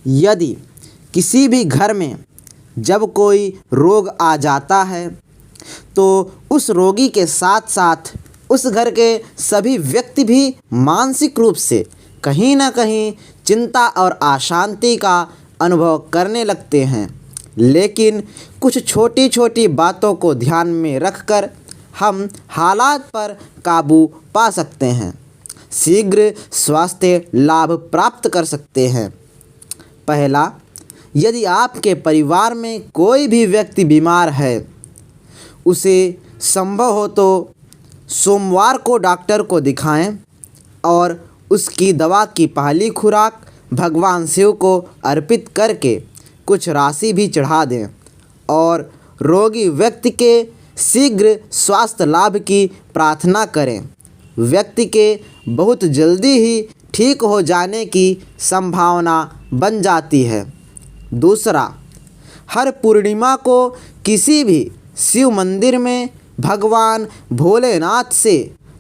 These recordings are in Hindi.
यदि किसी भी घर में जब कोई रोग आ जाता है तो उस रोगी के साथ साथ उस घर के सभी व्यक्ति भी मानसिक रूप से कहीं ना कहीं चिंता और अशांति का अनुभव करने लगते हैं। लेकिन कुछ छोटी छोटी बातों को ध्यान में रखकर हम हालात पर काबू पा सकते हैं, शीघ्र स्वास्थ्य लाभ प्राप्त कर सकते हैं। पहला, यदि आपके परिवार में कोई भी व्यक्ति बीमार है, उसे संभव हो तो सोमवार को डॉक्टर को दिखाएं और उसकी दवा की पहली खुराक भगवान शिव को अर्पित करके कुछ राशि भी चढ़ा दें और रोगी व्यक्ति के शीघ्र स्वास्थ्य लाभ की प्रार्थना करें। व्यक्ति के बहुत जल्दी ही ठीक हो जाने की संभावना बन जाती है। दूसरा, हर पूर्णिमा को किसी भी शिव मंदिर में भगवान भोलेनाथ से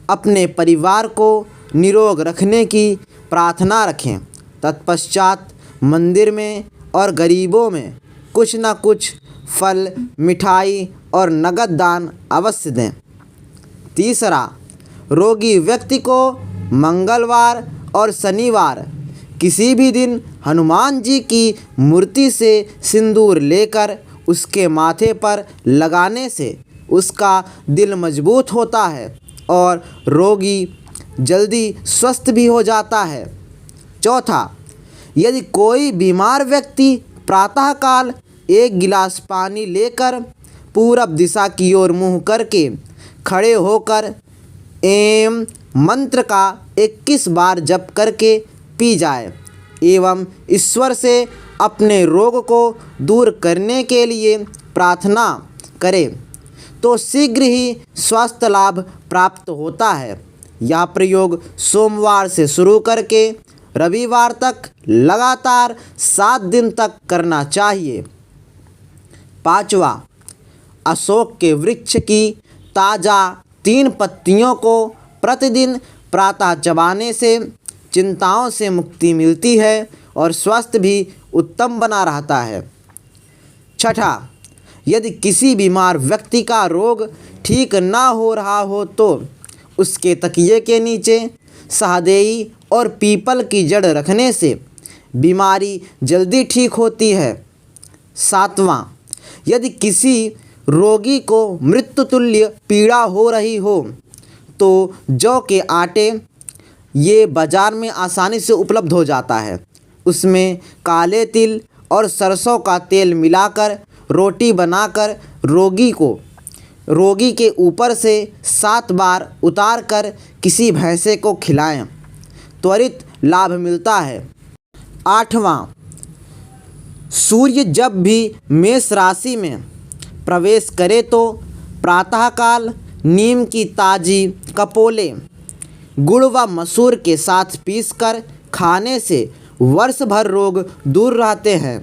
अपने परिवार को निरोग रखने की प्रार्थना रखें। तत्पश्चात मंदिर में और गरीबों में कुछ न कुछ फल, मिठाई और नगद दान अवश्य दें। तीसरा, रोगी व्यक्ति को मंगलवार और शनिवार किसी भी दिन हनुमान जी की मूर्ति से सिंदूर लेकर उसके माथे पर लगाने से उसका दिल मजबूत होता है और रोगी जल्दी स्वस्थ भी हो जाता है। चौथा, यदि कोई बीमार व्यक्ति प्रातःकाल एक गिलास पानी लेकर पूरब दिशा की ओर मुँह करके खड़े होकर एम मंत्र का 21 बार जप करके पी जाए एवं ईश्वर से अपने रोग को दूर करने के लिए प्रार्थना करे तो शीघ्र ही स्वास्थ्य लाभ प्राप्त होता है। यह प्रयोग सोमवार से शुरू करके रविवार तक लगातार 7 दिन तक करना चाहिए। पाँचवा, अशोक के वृक्ष की ताज़ा 3 पत्तियों को प्रतिदिन प्रातः चबाने से चिंताओं से मुक्ति मिलती है और स्वास्थ्य भी उत्तम बना रहता है। छठा, यदि किसी बीमार व्यक्ति का रोग ठीक ना हो रहा हो तो उसके तकिए के नीचे सहदेई और पीपल की जड़ रखने से बीमारी जल्दी ठीक होती है। सातवां, यदि किसी रोगी को मृत्यु तुल्य पीड़ा हो रही हो तो जौ के आटे ये बाज़ार में आसानी से उपलब्ध हो जाता है। उसमें काले तिल और सरसों का तेल मिलाकर रोटी बनाकर रोगी के ऊपर से 7 बार उतार कर किसी भैंसे को खिलाएं, त्वरित लाभ मिलता है। आठवां, सूर्य जब भी मेष राशि में प्रवेश करे तो प्रातःकाल नीम की ताज़ी कपोले गुड़ व मसूर के साथ पीसकर खाने से वर्ष भर रोग दूर रहते हैं।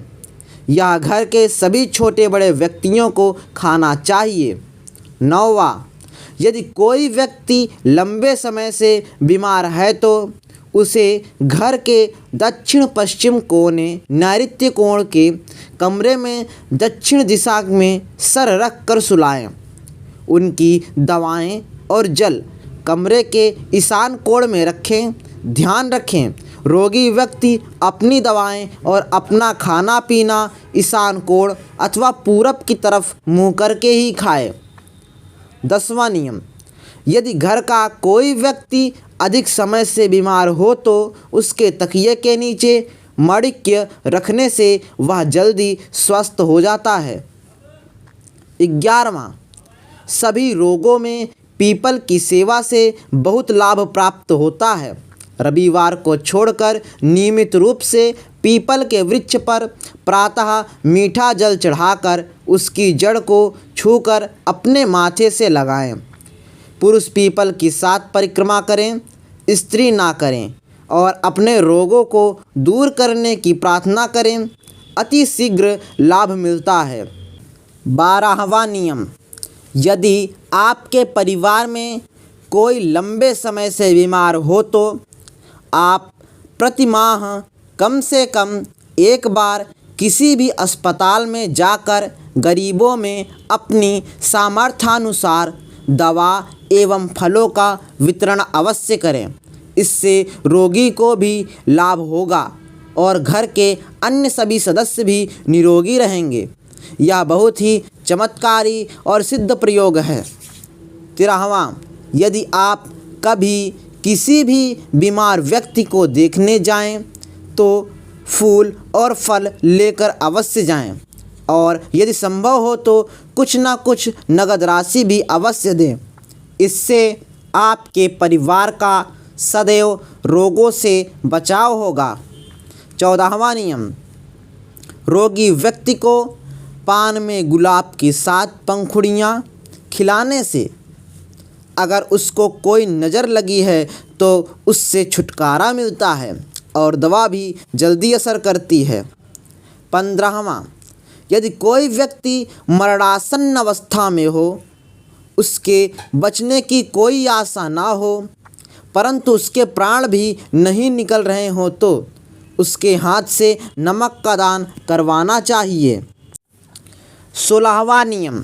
यह घर के सभी छोटे बड़े व्यक्तियों को खाना चाहिए। 9वां, यदि कोई व्यक्ति लंबे समय से बीमार है तो उसे घर के दक्षिण पश्चिम कोने नैऋत्य कोण के कमरे में दक्षिण दिशा में सर रख कर सुलाएं। उनकी दवाएं और जल कमरे के ईशान कोण में रखें। ध्यान रखें, रोगी व्यक्ति अपनी दवाएं और अपना खाना पीना ईशान कोण अथवा पूरब की तरफ मुँह करके ही खाए। 10वां नियम, यदि घर का कोई व्यक्ति अधिक समय से बीमार हो तो उसके तकिए के नीचे मणिक्य रखने से वह जल्दी स्वस्थ हो जाता है। 11वां, सभी रोगों में पीपल की सेवा से बहुत लाभ प्राप्त होता है। रविवार को छोड़कर नियमित रूप से पीपल के वृक्ष पर प्रातः मीठा जल चढ़ाकर उसकी जड़ को छूकर अपने माथे से लगाएं। पुरुष पीपल की 7 परिक्रमा करें, स्त्री ना करें और अपने रोगों को दूर करने की प्रार्थना करें, अति शीघ्र लाभ मिलता है। 12वां नियम, यदि आपके परिवार में कोई लंबे समय से बीमार हो तो आप प्रति माह कम से कम एक बार किसी भी अस्पताल में जाकर गरीबों में अपनी सामर्थ्यानुसार दवा एवं फलों का वितरण अवश्य करें। इससे रोगी को भी लाभ होगा और घर के अन्य सभी सदस्य भी निरोगी रहेंगे। यह बहुत ही चमत्कारी और सिद्ध प्रयोग है। 13वां, यदि आप कभी किसी भी बीमार व्यक्ति को देखने जाएं तो फूल और फल लेकर अवश्य जाएं और यदि संभव हो तो कुछ ना कुछ नगद राशि भी अवश्य दें। इससे आपके परिवार का सदैव रोगों से बचाव होगा। 14वां नियम, रोगी व्यक्ति को पान में गुलाब की 7 पंखुड़ियाँ खिलाने से अगर उसको कोई नज़र लगी है तो उससे छुटकारा मिलता है और दवा भी जल्दी असर करती है। 15वां, यदि कोई व्यक्ति मरणासन्न अवस्था में हो, उसके बचने की कोई आशा ना हो परंतु उसके प्राण भी नहीं निकल रहे हों तो उसके हाथ से नमक का दान करवाना चाहिए। 16वां नियम,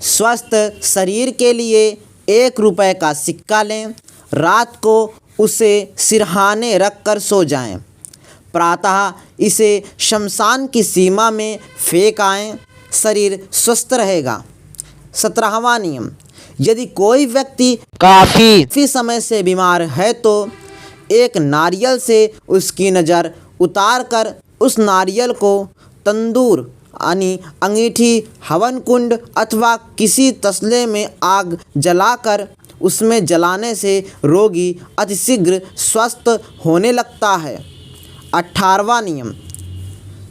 स्वस्थ शरीर के लिए 1 रुपये का सिक्का लें, रात को उसे सिरहाने रख कर सो जाएं, प्रातः इसे शमशान की सीमा में फेंक आएं, शरीर स्वस्थ रहेगा। 17वां नियम, यदि कोई व्यक्ति काफ़ी समय से बीमार है तो एक नारियल से उसकी नज़र उतार कर उस नारियल को तंदूर यानी अंगीठी, हवन कुंड अथवा किसी तसले में आग जलाकर उसमें जलाने से रोगी अतिशीघ्र स्वस्थ होने लगता है। 18वां नियम,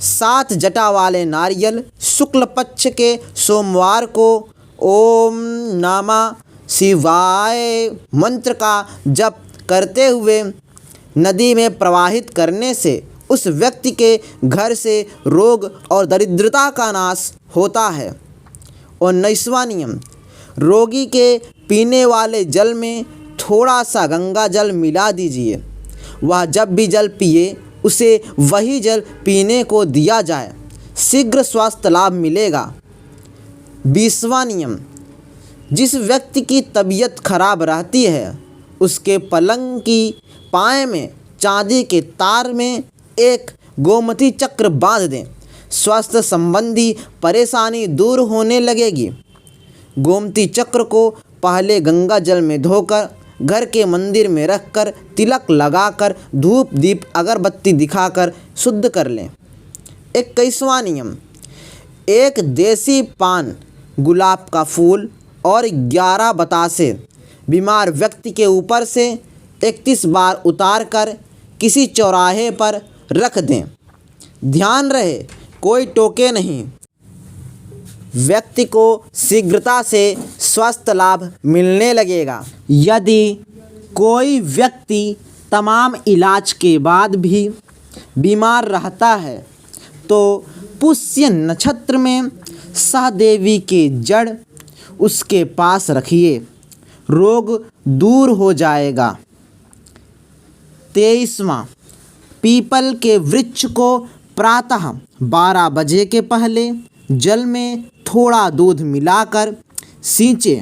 7 जटा वाले नारियल शुक्ल पक्ष के सोमवार को ओम नमः शिवाय मंत्र का जप करते हुए नदी में प्रवाहित करने से उस व्यक्ति के घर से रोग और दरिद्रता का नाश होता है। 19वां नियम, रोगी के पीने वाले जल में थोड़ा सा गंगा जल मिला दीजिए। वह जब भी जल पिए उसे वही जल पीने को दिया जाए, शीघ्र स्वास्थ्य लाभ मिलेगा। 20वां नियम, जिस व्यक्ति की तबीयत खराब रहती है उसके पलंग की पाए में चांदी के तार में एक गोमती चक्र बांध दें, स्वास्थ्य संबंधी परेशानी दूर होने लगेगी। गोमती चक्र को पहले गंगा जल में धोकर घर के मंदिर में रखकर तिलक लगाकर धूप दीप अगरबत्ती दिखाकर शुद्ध कर लें। 21वां नियम, एक देसी पान, गुलाब का फूल और 11 बतासे बीमार व्यक्ति के ऊपर से 31 बार उतार कर किसी चौराहे पर रख दें। ध्यान रहे कोई टोके नहीं। व्यक्ति को शीघ्रता से स्वास्थ्य लाभ मिलने लगेगा। यदि कोई व्यक्ति तमाम इलाज के बाद भी बीमार रहता है तो पुष्य नक्षत्र में सहदेवी के जड़ उसके पास रखिए, रोग दूर हो जाएगा। 23वां, पीपल के वृक्ष को प्रातः 12 बजे के पहले जल में थोड़ा दूध मिलाकर सींचे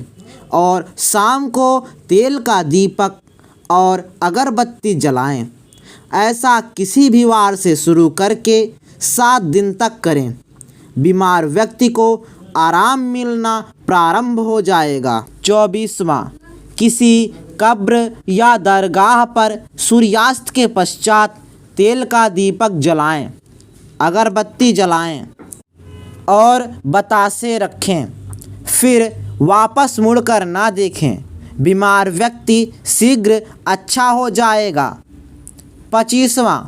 और शाम को तेल का दीपक और अगरबत्ती जलाएं। ऐसा किसी भी वार से शुरू करके 7 दिन तक करें। बीमार व्यक्ति को आराम मिलना प्रारंभ हो जाएगा। 24वां, किसी कब्र या दरगाह पर सूर्यास्त के पश्चात तेल का दीपक जलाएं, अगरबत्ती जलाएं और बतासे रखें, फिर वापस मुड़कर ना देखें। बीमार व्यक्ति शीघ्र अच्छा हो जाएगा। 25वां,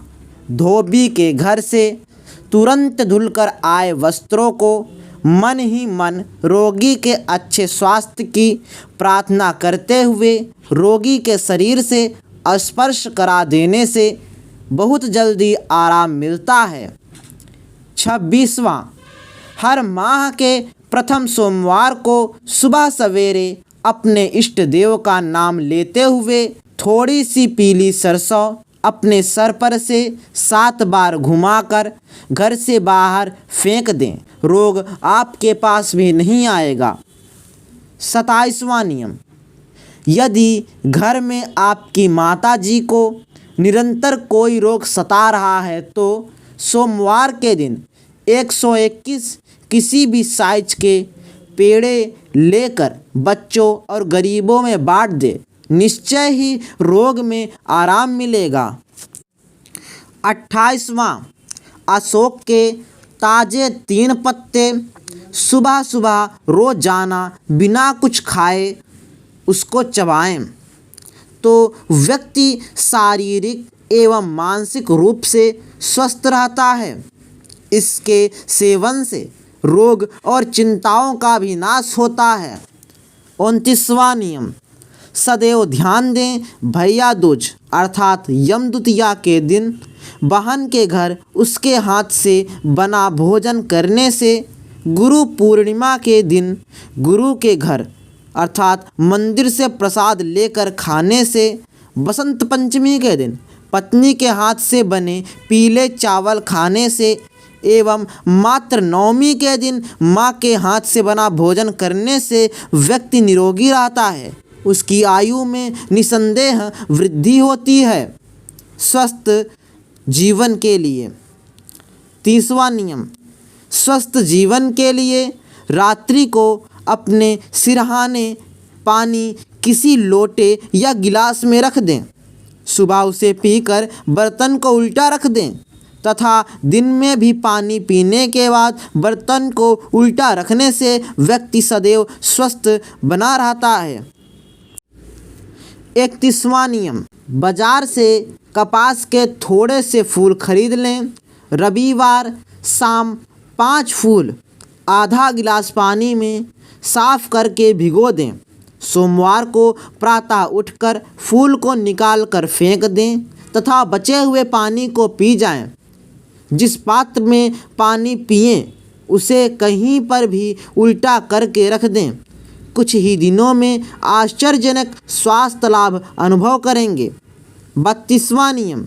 धोबी के घर से तुरंत धुलकर आए वस्त्रों को मन ही मन रोगी के अच्छे स्वास्थ्य की प्रार्थना करते हुए रोगी के शरीर से स्पर्श करा देने से बहुत जल्दी आराम मिलता है। 26वां, हर माह के प्रथम सोमवार को सुबह सवेरे अपने इष्ट देव का नाम लेते हुए थोड़ी सी पीली सरसों अपने सर पर से 7 बार घुमाकर घर से बाहर फेंक दें। रोग आपके पास भी नहीं आएगा। 27वां नियम, यदि घर में आपकी माता जी को निरंतर कोई रोग सता रहा है तो सोमवार के दिन 121 किसी भी साइज के पेड़े लेकर बच्चों और गरीबों में बांट दे। निश्चय ही रोग में आराम मिलेगा। 28वां, अशोक के ताजे 3 पत्ते सुबह सुबह रोजाना बिना कुछ खाए उसको चबाएं तो व्यक्ति शारीरिक एवं मानसिक रूप से स्वस्थ रहता है। इसके सेवन से रोग और चिंताओं का भी नाश होता है। 29वां नियम, सदैव ध्यान दें, भैया दूज अर्थात यम द्वितीया के दिन बहन के घर उसके हाथ से बना भोजन करने से, गुरु पूर्णिमा के दिन गुरु के घर अर्थात मंदिर से प्रसाद लेकर खाने से, बसंत पंचमी के दिन पत्नी के हाथ से बने पीले चावल खाने से एवं मात्र नवमी के दिन माँ के हाथ से बना भोजन करने से व्यक्ति निरोगी रहता है। उसकी आयु में निसंदेह वृद्धि होती है। स्वस्थ जीवन के लिए 30वां नियम, स्वस्थ जीवन के लिए रात्रि को अपने सिरहाने पानी किसी लोटे या गिलास में रख दें। सुबह उसे पीकर बर्तन को उल्टा रख दें तथा दिन में भी पानी पीने के बाद बर्तन को उल्टा रखने से व्यक्ति सदैव स्वस्थ बना रहता है। 31वां नियम, बाजार से कपास के थोड़े से फूल खरीद लें। रविवार शाम 5 फूल आधा गिलास पानी में साफ करके भिगो दें। सोमवार को प्रातः उठकर फूल को निकाल कर फेंक दें तथा बचे हुए पानी को पी जाएं। जिस पात्र में पानी पिएं उसे कहीं पर भी उल्टा करके रख दें। कुछ ही दिनों में आश्चर्यजनक स्वास्थ्य लाभ अनुभव करेंगे। 32वां नियम,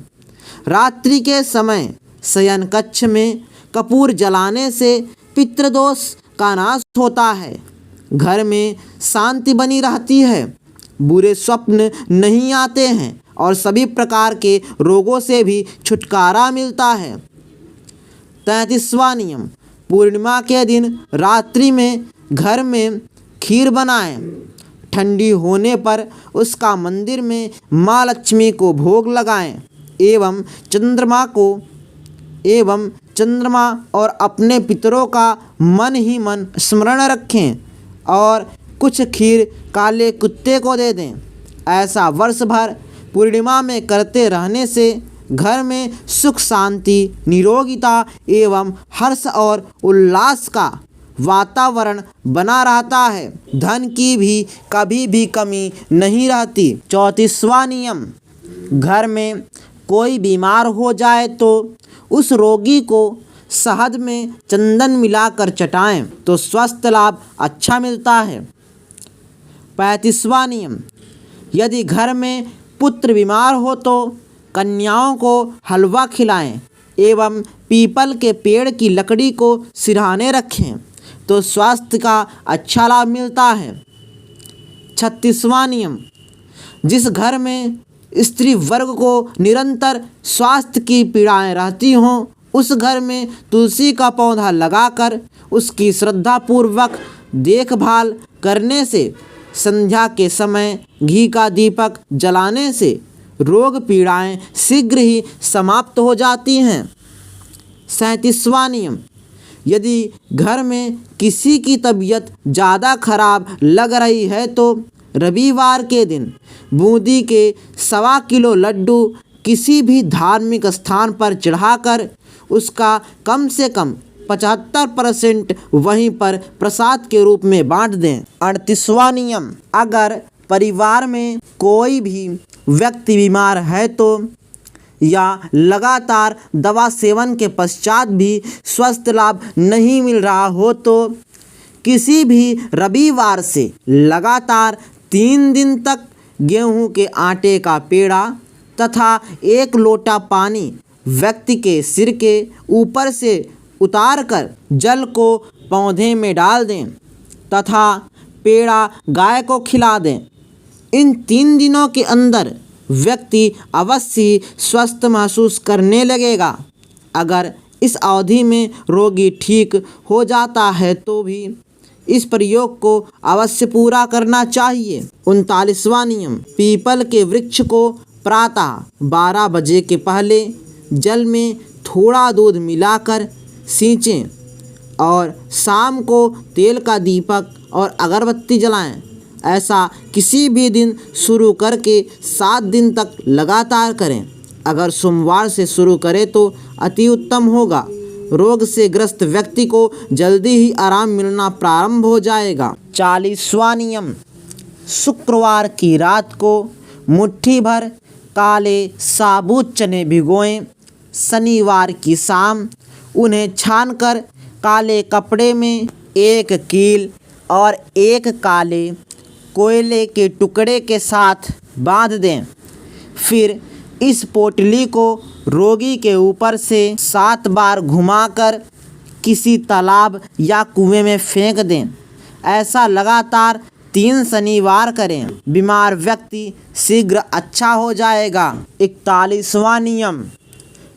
रात्रि के समय शयन कक्ष में कपूर जलाने से पितृदोष का नाश होता है। घर में शांति बनी रहती है, बुरे स्वप्न नहीं आते हैं और सभी प्रकार के रोगों से भी छुटकारा मिलता है। 33वां नियम, पूर्णिमा के दिन रात्रि में घर में खीर बनाएं। ठंडी होने पर उसका मंदिर में माँ लक्ष्मी को भोग लगाएं एवं चंद्रमा और अपने पितरों का मन ही मन स्मरण रखें और कुछ खीर काले कुत्ते को दे दें। ऐसा वर्ष भर पूर्णिमा में करते रहने से घर में सुख शांति, निरोगिता एवं हर्ष और उल्लास का वातावरण बना रहता है। धन की भी कभी भी कमी नहीं रहती। 34वां नियम, घर में कोई बीमार हो जाए तो उस रोगी को शहद में चंदन मिलाकर चटाएं तो स्वास्थ्य लाभ अच्छा मिलता है। 35वां नियम, यदि घर में पुत्र बीमार हो तो कन्याओं को हलवा खिलाएं एवं पीपल के पेड़ की लकड़ी को सिरहाने रखें तो स्वास्थ्य का अच्छा लाभ मिलता है। 36वां नियम, जिस घर में स्त्री वर्ग को निरंतर स्वास्थ्य की पीड़ाएं रहती हों उस घर में तुलसी का पौधा लगाकर उसकी श्रद्धापूर्वक देखभाल करने से, संध्या के समय घी का दीपक जलाने से रोग पीड़ाएं शीघ्र ही समाप्त हो जाती हैं। 37वां नियम, यदि घर में किसी की तबीयत ज़्यादा खराब लग रही है तो रविवार के दिन बूंदी के 1.25 किलो लड्डू किसी भी धार्मिक स्थान पर चढ़ाकर उसका कम से कम 75% वहीं पर प्रसाद के रूप में बांट दें। 38वां नियम, अगर परिवार में कोई भी व्यक्ति बीमार है तो या लगातार दवा सेवन के पश्चात भी स्वास्थ्य लाभ नहीं मिल रहा हो तो किसी भी रविवार से लगातार 3 दिन तक गेहूं के आटे का पेड़ा तथा 1 लोटा पानी व्यक्ति के सिर के ऊपर से उतारकर जल को पौधे में डाल दें तथा पेड़ा गाय को खिला दें। इन 3 दिनों के अंदर व्यक्ति अवश्य स्वस्थ महसूस करने लगेगा। अगर इस अवधि में रोगी ठीक हो जाता है तो भी इस प्रयोग को अवश्य पूरा करना चाहिए। 39वां नियम, पीपल के वृक्ष को प्रातः 12 बजे के पहले जल में थोड़ा दूध मिलाकर सींचें और शाम को तेल का दीपक और अगरबत्ती जलाएं। ऐसा किसी भी दिन शुरू करके 7 दिन तक लगातार करें। अगर सोमवार से शुरू करें तो अति उत्तम होगा। रोग से ग्रस्त व्यक्ति को जल्दी ही आराम मिलना प्रारंभ हो जाएगा। 40वां नियम, शुक्रवार की रात को मुट्ठी भर काले साबुत चने भिगोएं। शनिवार की शाम उन्हें छानकर काले कपड़े में 1 कील और 1 काले कोयले के टुकड़े के साथ बांध दें। फिर इस पोटली को रोगी के ऊपर से 7 बार घुमाकर किसी तालाब या कुएं में फेंक दें। ऐसा लगातार 3 शनिवार करें। बीमार व्यक्ति शीघ्र अच्छा हो जाएगा। 41वां नियम,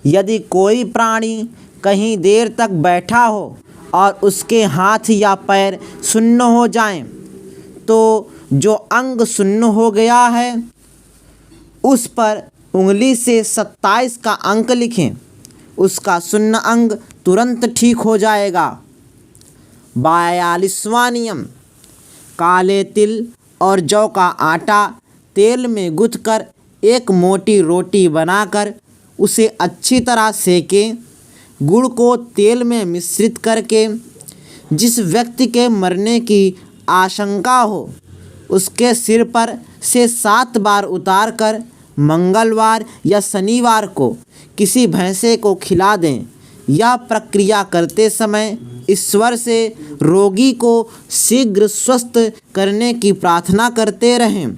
यदि कोई प्राणी कहीं देर तक बैठा हो और उसके हाथ या पैर सुन्न हो जाएं, तो जो अंग सुन्न हो गया है उस पर उंगली से 27 का अंक लिखें। उसका सुन्न अंग तुरंत ठीक हो जाएगा। 42वां नियम, काले तिल और जौ का आटा तेल में गूँथकर एक मोटी रोटी बनाकर उसे अच्छी तरह सेकें। गुड़ को तेल में मिश्रित करके जिस व्यक्ति के मरने की आशंका हो उसके सिर पर से 7 बार उतारकर मंगलवार या शनिवार को किसी भैंसे को खिला दें। यह प्रक्रिया करते समय ईश्वर से रोगी को शीघ्र स्वस्थ करने की प्रार्थना करते रहें।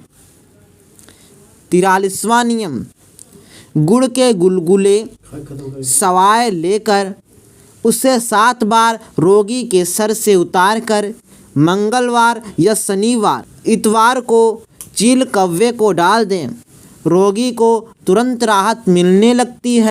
43वां नियम, गुड़ के गुलगुले सवाए लेकर उसे 7 बार रोगी के सर से उतारकर मंगलवार या शनिवार इतवार को चील कव्वे को डाल दें। रोगी को तुरंत राहत मिलने लगती है।